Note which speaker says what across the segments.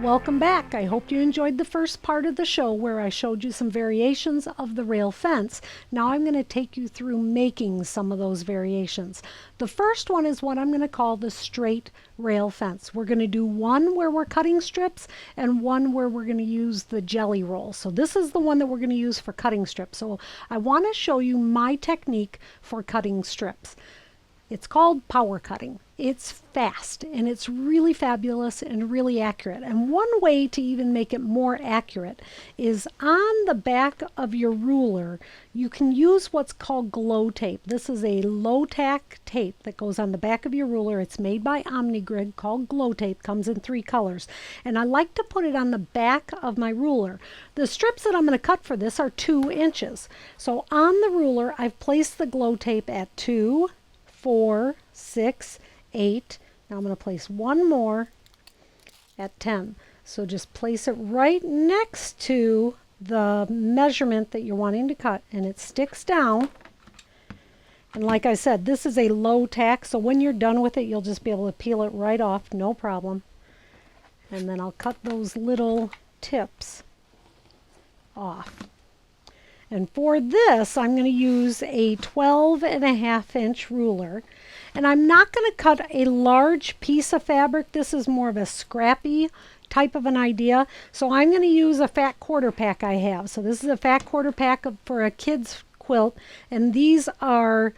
Speaker 1: Welcome back. I hope you enjoyed the first part of the show where I showed you some variations of the rail fence. Now I'm going to take you through making some of those variations. The first one is what I'm going to call the straight rail fence. We're going to do one where we're cutting strips and one where we're going to use the jelly roll. So this is the one that we're going to use for cutting strips. So I want to show you my technique for cutting strips. It's called power cutting. It's fast and it's really fabulous and really accurate. And one way to even make it more accurate is on the back of your ruler, you can use what's called glow tape. This is a low-tack tape that goes on the back of your ruler. It's made by Omnigrid, called glow tape, comes in 3 colors. And I like to put it on the back of my ruler. The strips that I'm going to cut for this are 2 inches. So on the ruler, I've placed the glow tape at 2, 4, 6, 8. Now I'm going to place one more at 10. So just place it right next to the measurement that you're wanting to cut, and it sticks down. And like I said, this is a low tack, so when you're done with it, you'll just be able to peel it right off, no problem. And then I'll cut those little tips off. And for this, I'm going to use a 12.5-inch ruler. And I'm not going to cut a large piece of fabric. This is more of a scrappy type of an idea. So I'm going to use a fat quarter pack I have. So this is a fat quarter pack for a kid's quilt. And these are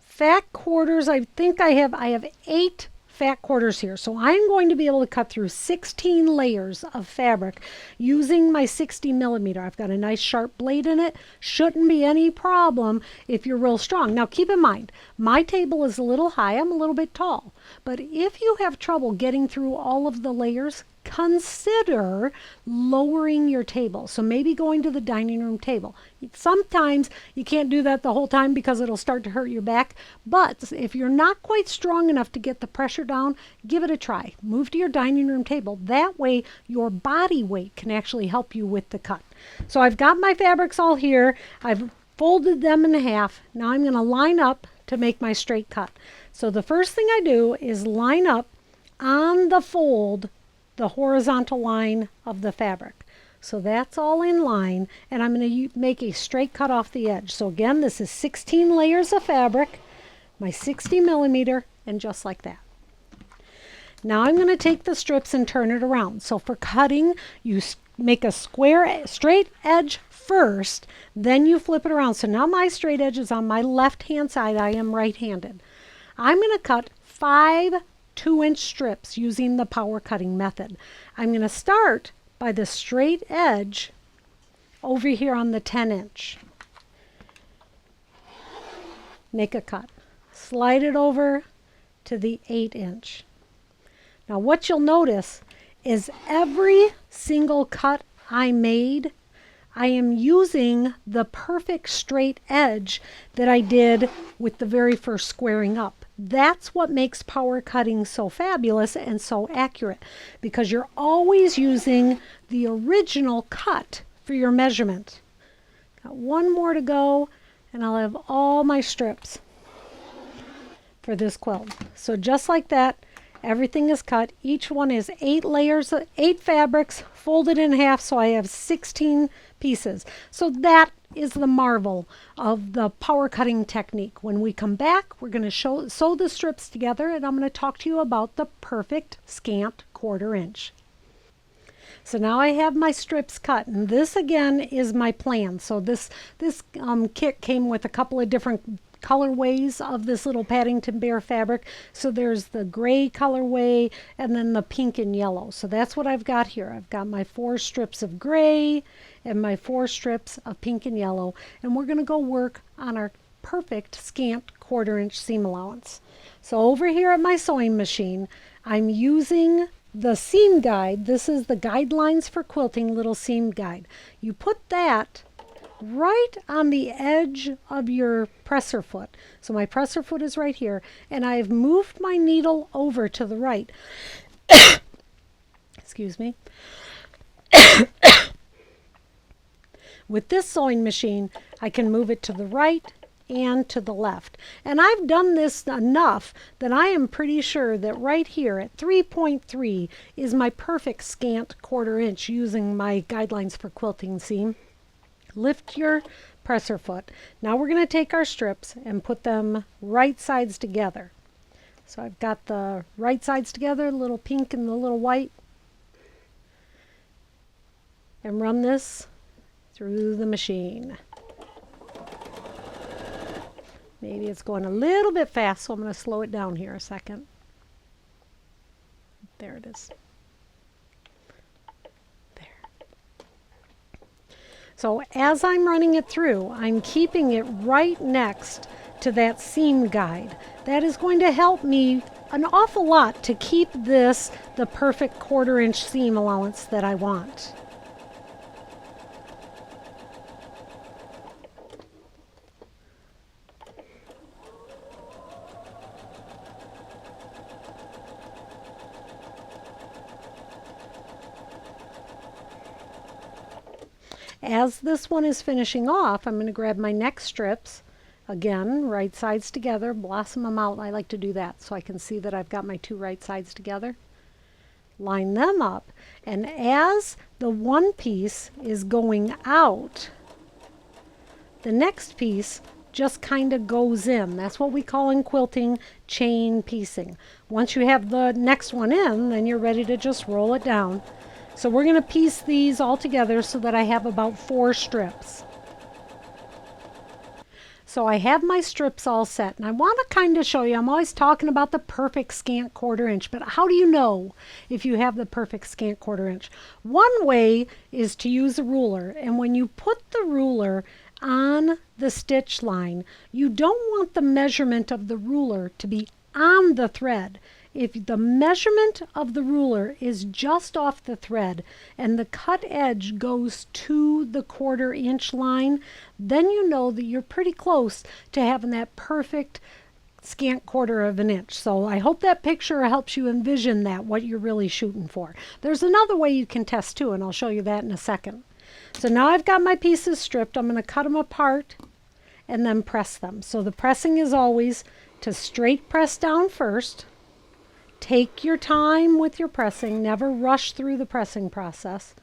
Speaker 1: fat quarters. I think I have 8 fat quarters here. So I'm going to be able to cut through 16 layers of fabric using my 60 millimeter. I've got a nice sharp blade in it. Shouldn't be any problem if you're real strong. Now keep in mind, my table is a little high. I'm a little bit tall. But if you have trouble getting through all of the layers, consider lowering your table. So maybe going to the dining room table. Sometimes you can't do that the whole time because it'll start to hurt your back. But if you're not quite strong enough to get the pressure down, give it a try. Move to your dining room table. That way your body weight can actually help you with the cut. So I've got my fabrics all here. I've folded them in half. Now I'm going to line up to make my straight cut. So the first thing I do is line up on the fold the horizontal line of the fabric. So that's all in line, and I'm going to make a straight cut off the edge. So again, this is 16 layers of fabric, my 60 millimeter, and just like that. Now I'm going to take the strips and turn it around. So for cutting, you make a straight edge first, then you flip it around. So now my straight edge is on my left-hand side. I am right-handed. I'm going to cut 5 2-inch strips using the power cutting method. I'm going to start by the straight edge over here on the 10-inch. Make a cut. Slide it over to the 8-inch. Now what you'll notice is every single cut I made, I am using the perfect straight edge that I did with the very first squaring up. That's what makes power cutting so fabulous and so accurate, because you're always using the original cut for your measurement. Got one more to go, and I'll have all my strips for this quilt. So just like that, everything is cut. Each one is 8 layers, 8 fabrics, folded in half, so I have 16 pieces. So that is the marvel of the power cutting technique. When we come back, we're going to sew the strips together, and I'm going to talk to you about the perfect scant 1/4 inch. So now I have my strips cut, and this again is my plan. So this kit came with a couple of different colorways of this little Paddington Bear fabric. So there's the gray colorway and then the pink and yellow. So that's what I've got here. I've got my 4 strips of gray and my 4 strips of pink and yellow, and we're going to go work on our perfect scant 1/4 inch seam allowance. So over here at my sewing machine, I'm using the seam guide. This is the Guidelines for Quilting little seam guide. You put that right on the edge of your presser foot. So my presser foot is right here, and I've moved my needle over to the right. Excuse me. With this sewing machine, I can move it to the right and to the left. And I've done this enough that I am pretty sure that right here at 3.3 is my perfect scant 1/4 inch using my guidelines for quilting seam. Lift your presser foot. Now we're going to take our strips and put them right sides together. So I've got the right sides together, the little pink and the little white. And run this through the machine. Maybe it's going a little bit fast, so I'm going to slow it down here a second. There it is. There. So as I'm running it through, I'm keeping it right next to that seam guide. That is going to help me an awful lot to keep this the perfect 1/4 inch seam allowance that I want. As this one is finishing off, I'm going to grab my next strips. Again, right sides together, blossom them out. I like to do that so I can see that I've got my 2 right sides together. Line them up, and as the one piece is going out, the next piece just kind of goes in. That's what we call in quilting chain piecing. Once you have the next one in, then you're ready to just roll it down. So we're going to piece these all together so that I have about 4 strips. So I have my strips all set, and I want to kind of show you, I'm always talking about the perfect scant 1/4 inch, but how do you know if you have the perfect scant 1/4 inch? One way is to use a ruler, and when you put the ruler on the stitch line, you don't want the measurement of the ruler to be on the thread. If the measurement of the ruler is just off the thread and the cut edge goes to the 1/4 inch line, then you know that you're pretty close to having that perfect scant 1/4 of an inch. So I hope that picture helps you envision that, what you're really shooting for. There's another way you can test too, and I'll show you that in a second. So now I've got my pieces stripped. I'm going to cut them apart and then press them. So the pressing is always to straight press down first. Take your time with your pressing, never rush through the pressing process.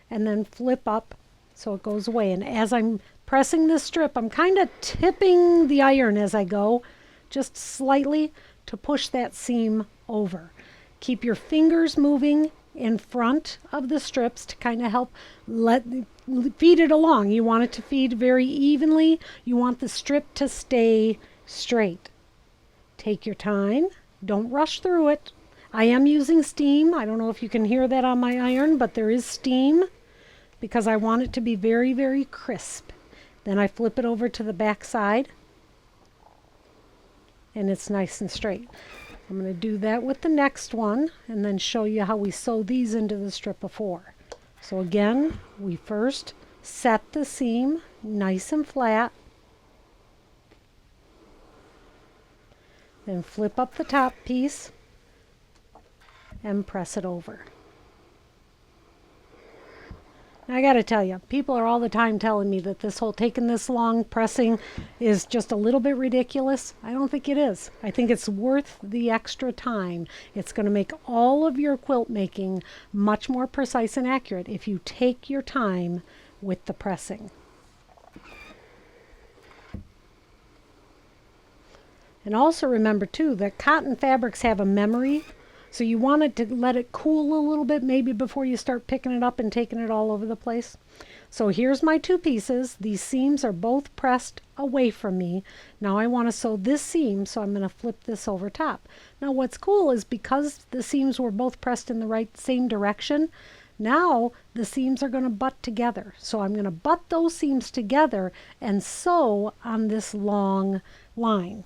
Speaker 1: And then flip up so it goes away. And as I'm pressing this strip, I'm kind of tipping the iron as I go, just slightly to push that seam over. Keep your fingers moving in front of the strips to kind of help feed it along. You want it to feed very evenly. You want the strip to stay straight. Take your time. Don't rush through it. I am using steam. I don't know if you can hear that on my iron, but there is steam because I want it to be very, very crisp. Then I flip it over to the back side and it's nice and straight. I'm going to do that with the next one and then show you how we sew these into the strip of 4. So again, we first set the seam nice and flat. Then flip up the top piece and press it over. Now I got to tell you, people are all the time telling me that this whole taking this long pressing is just a little bit ridiculous. I don't think it is. I think it's worth the extra time. It's going to make all of your quilt making much more precise and accurate if you take your time with the pressing. And also remember too that cotton fabrics have a memory, so you want it to let it cool a little bit maybe before you start picking it up and taking it all over the place. So here's my 2 pieces. These seams are both pressed away from me. Now I want to sew this seam, so I'm going to flip this over top. Now what's cool is because the seams were both pressed in the same direction, now the seams are going to butt together. So I'm going to butt those seams together and sew on this long line.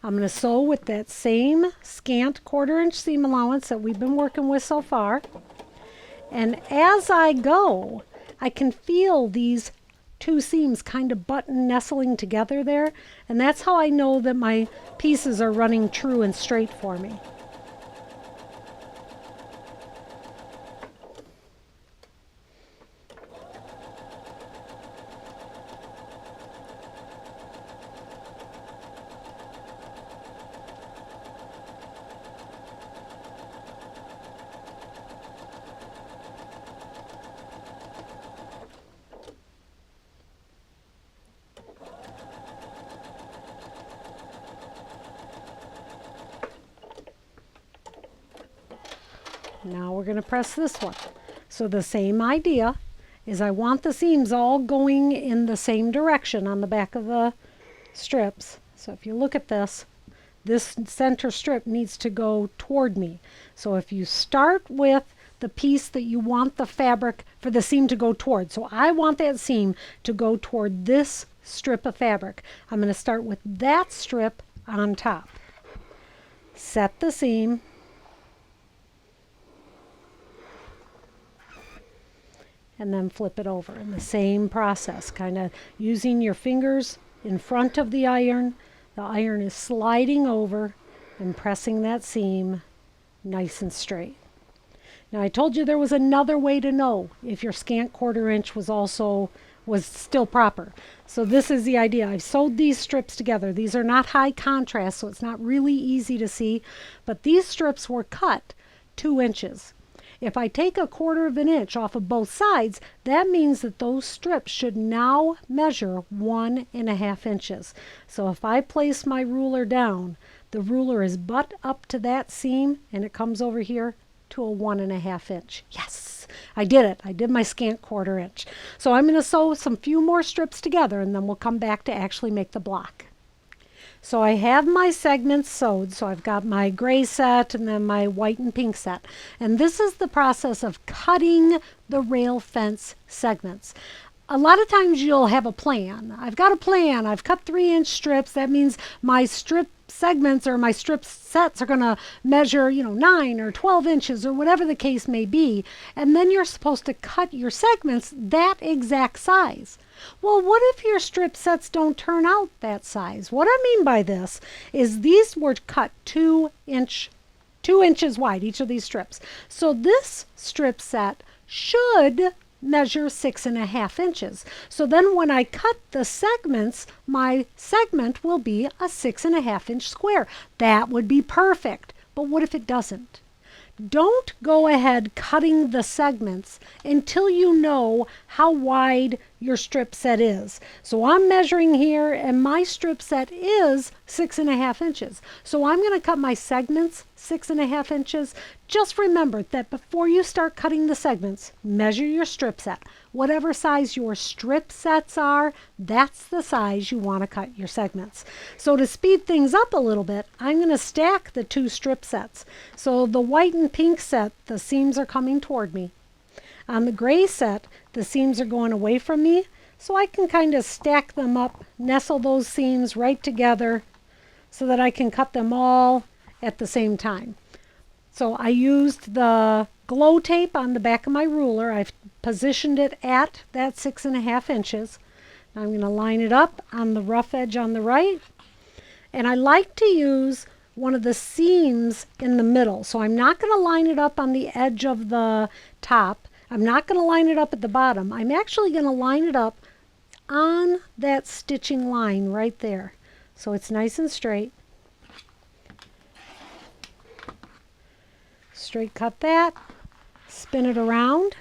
Speaker 1: I'm going to sew with that same scant 1/4 inch seam allowance that we've been working with so far. And as I go, I can feel these 2 seams kind of button nestling together there. And that's how I know that my pieces are running true and straight for me. Now we're going to press this one. So the same idea is I want the seams all going in the same direction on the back of the strips. So if you look at this center strip needs to go toward me. So if you start with the piece that you want the fabric for the seam to go toward. So I want that seam to go toward this strip of fabric. I'm going to start with that strip on top. Set the seam. And then flip it over in the same process, kind of using your fingers in front of the iron. The iron is sliding over and pressing that seam nice and straight. Now I told you there was another way to know if your scant 1/4 inch was still proper. So this is the idea. I've sewed these strips together. These are not high contrast, so it's not really easy to see, but these strips were cut 2 inches. If I take a 1/4 inch off of both sides, that means that those strips should now measure 1.5 inches. So if I place my ruler down, the ruler is butt up to that seam and it comes over here to a 1.5 inch. Yes, I did it. I did my scant 1/4 inch. So I'm going to sew some few more strips together and then we'll come back to actually make the block. So I have my segments sewed. So I've got my gray set and then my white and pink set. And this is the process of cutting the rail fence segments. A lot of times you'll have a plan. I've got a plan. I've cut 3-inch strips. That means my strip segments or my strip sets are going to measure, 9 or 12 inches or whatever the case may be. And then you're supposed to cut your segments that exact size. Well, what if your strip sets don't turn out that size? What I mean by this is these were cut 2 inches wide, each of these strips. So this strip set should measure 6.5 inches. So then when I cut the segments, my segment will be a 6.5 inch square. That would be perfect. But what if it doesn't? Don't go ahead cutting the segments until you know how wide your strip set is. So I'm measuring here and my strip set is 6.5 inches. So I'm going to cut my segments 6.5 inches. Just remember that before you start cutting the segments, measure your strip set. Whatever size your strip sets are, that's the size you want to cut your segments. So to speed things up a little bit, I'm going to stack the 2 strip sets. So the white and pink set, the seams are coming toward me. On the gray set, the seams are going away from me, so I can kind of stack them up, nestle those seams right together so that I can cut them all at the same time. So I used the glow tape on the back of my ruler. I've positioned it at that 6.5 inches. Now I'm going to line it up on the rough edge on the right. And I like to use one of the seams in the middle. So I'm not going to line it up on the edge of the top. I'm not going to line it up at the bottom. I'm actually going to line it up on that stitching line right there. So it's nice and straight. Straight cut that, spin it around,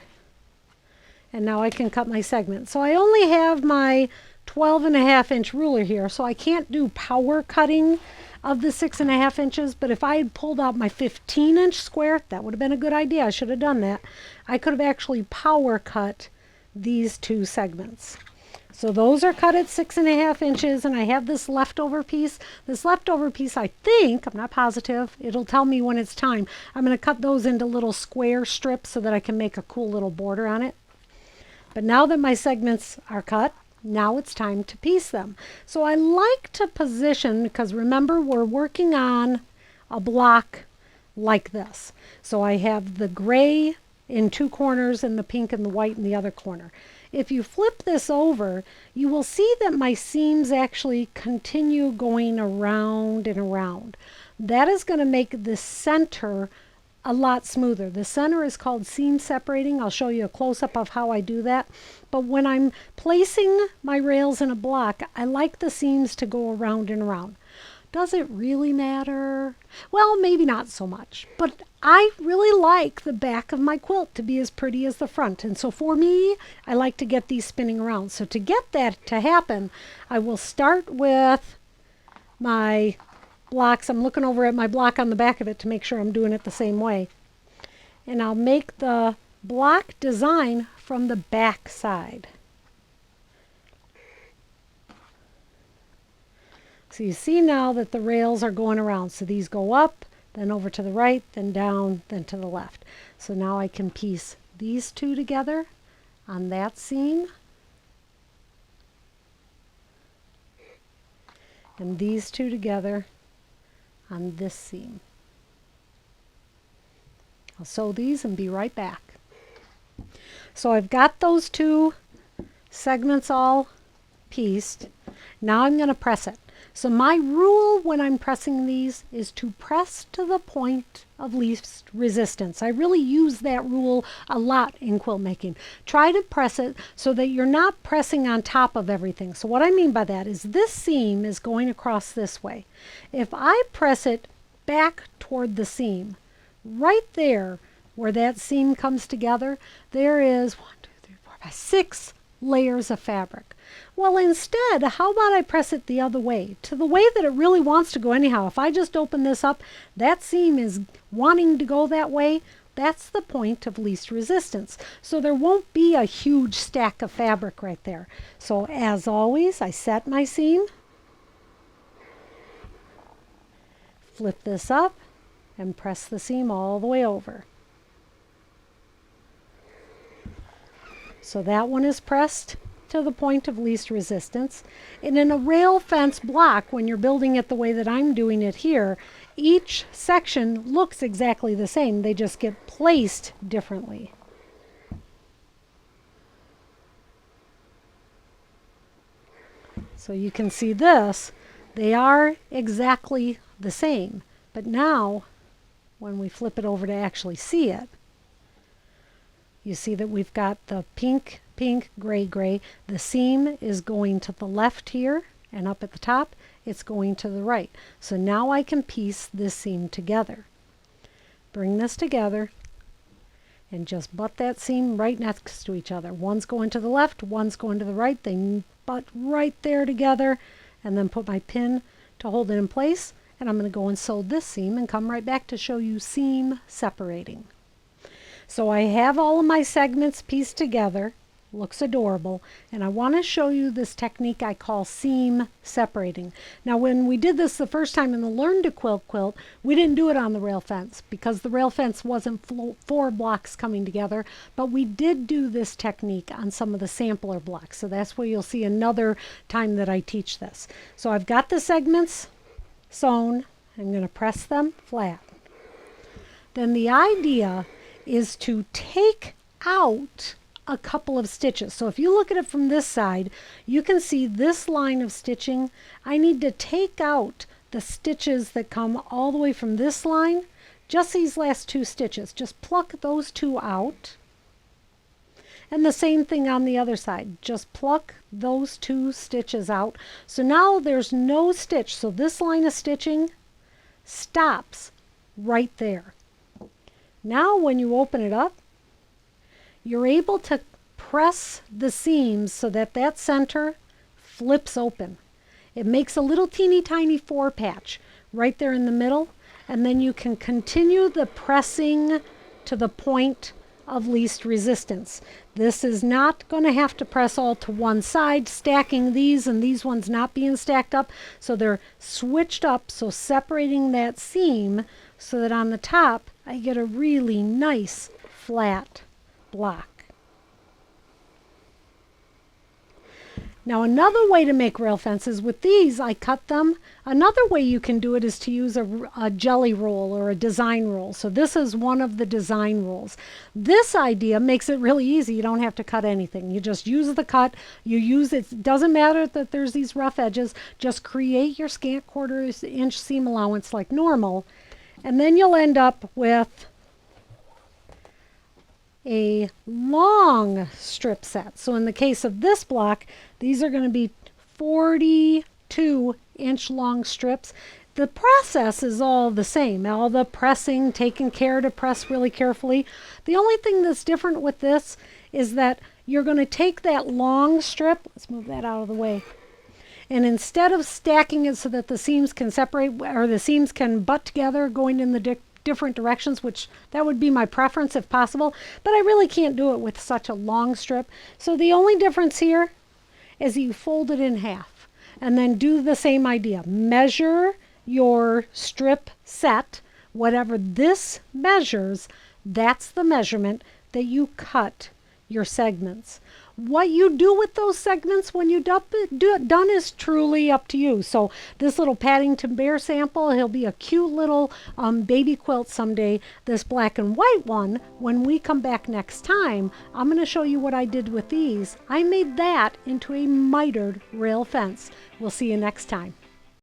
Speaker 1: and now I can cut my segment. So I only have my 12.5 inch ruler here, so I can't do power cutting of the 6.5 inches, but if I had pulled out my 15-inch square, that would have been a good idea. I should have done that. I could have actually power cut these 2 segments. So those are cut at 6.5 inches, and I have this leftover piece. This leftover piece, I think, I'm not positive, it'll tell me when it's time. I'm going to cut those into little square strips so that I can make a cool little border on it. But now that my segments are cut, now it's time to piece them. So I like to position, because remember, we're working on a block like this. So I have the gray in 2 corners and the pink and the white in the other corner. If you flip this over, you will see that my seams actually continue going around and around. That is going to make the center a lot smoother. The center is called seam separating. I'll show you a close-up of how I do that. But when I'm placing my rails in a block, I like the seams to go around and around. Does it really matter? Well, maybe not so much, but I really like the back of my quilt to be as pretty as the front. And so for me, I like to get these spinning around. So to get that to happen, I will start with my blocks. I'm looking over at my block on the back of it to make sure I'm doing it the same way. and I'll make the block design from the back side. So you see now that the rails are going around. So these go up, then over to the right, then down, then to the left. So now I can piece these two together on that seam, and these two together on this seam. I'll sew these and be right back. So I've got those two segments all pieced. Now I'm going to press it. So my rule when I'm pressing these is to press to the point of least resistance. I really use that rule a lot in quilt making. Try to press it so that you're not pressing on top of everything. So what I mean by that is this seam is going across this way. If I press it back toward the seam, right there where that seam comes together, there is 1, 2, 3, 4, 5, 6 layers of fabric. Well, instead, how about I press it the other way, to the way that it really wants to go anyhow. If I just open this up, that seam is wanting to go that way. That's the point of least resistance. So there won't be a huge stack of fabric right there. So as always, I set my seam, flip this up, and press the seam all the way over. So that one is pressed to the point of least resistance. And in a rail fence block, when you're building it the way that I'm doing it here, each section looks exactly the same. They just get placed differently. So you can see this, they are exactly the same. But now, when we flip it over to actually see it, you see that we've got the pink, pink, gray, gray. The seam is going to the left here, and up at the top, it's going to the right. So now I can piece this seam together. Bring this together, and just butt that seam right next to each other. One's going to the left, one's going to the right. They butt right there together, and then put my pin to hold it in place. And I'm going to go and sew this seam and come right back to show you seam separating. So I have all of my segments pieced together. Looks adorable. And I want to show you this technique I call seam separating. Now when we did this the first time in the Learn to quilt, we didn't do it on the rail fence because the rail fence wasn't 4 blocks coming together. But we did do this technique on some of the sampler blocks. So that's where you'll see another time that I teach this. So I've got the segments sewn. I'm going to press them flat. Then the idea is to take out a couple of stitches. So if you look at it from this side, you can see this line of stitching. I need to take out the stitches that come all the way from this line, just these last 2 stitches. Just pluck those 2 out. And the same thing on the other side. Just pluck those 2 stitches out. So now there's no stitch. So this line of stitching stops right there. Now when you open it up, you're able to press the seams so that that center flips open. It makes a little teeny tiny 4 patch right there in the middle, and then you can continue the pressing to the point of least resistance. This is not going to have to press all to one side, stacking these and these ones not being stacked up, so they're switched up, so separating that seam so that on the top I get a really nice flat block. Now another way to make rail fences, with these I cut them. Another way you can do it is to use a jelly roll or a design roll. So this is one of the design rolls. This idea makes it really easy. You don't have to cut anything. You just use the cut. You use it. It doesn't matter that there's these rough edges. Just create your scant 1/4 inch seam allowance like normal. And then you'll end up with a long strip set. So in the case of this block, these are going to be 42-inch long strips. The process is all the same. All the pressing, taking care to press really carefully. The only thing that's different with this is that you're going to take that long strip, let's move that out of the way, and instead of stacking it so that the seams can separate, or the seams can butt together going in the different directions, which that would be my preference if possible, but I really can't do it with such a long strip. So the only difference here is you fold it in half and then do the same idea. Measure your strip set, whatever this measures, that's the measurement that you cut your segments. What you do with those segments when you done is truly up to you. So this little Paddington Bear sample, he'll be a cute little baby quilt someday. This black and white one, when we come back next time, I'm going to show you what I did with these. I made that into a mitered rail fence. We'll see you next time.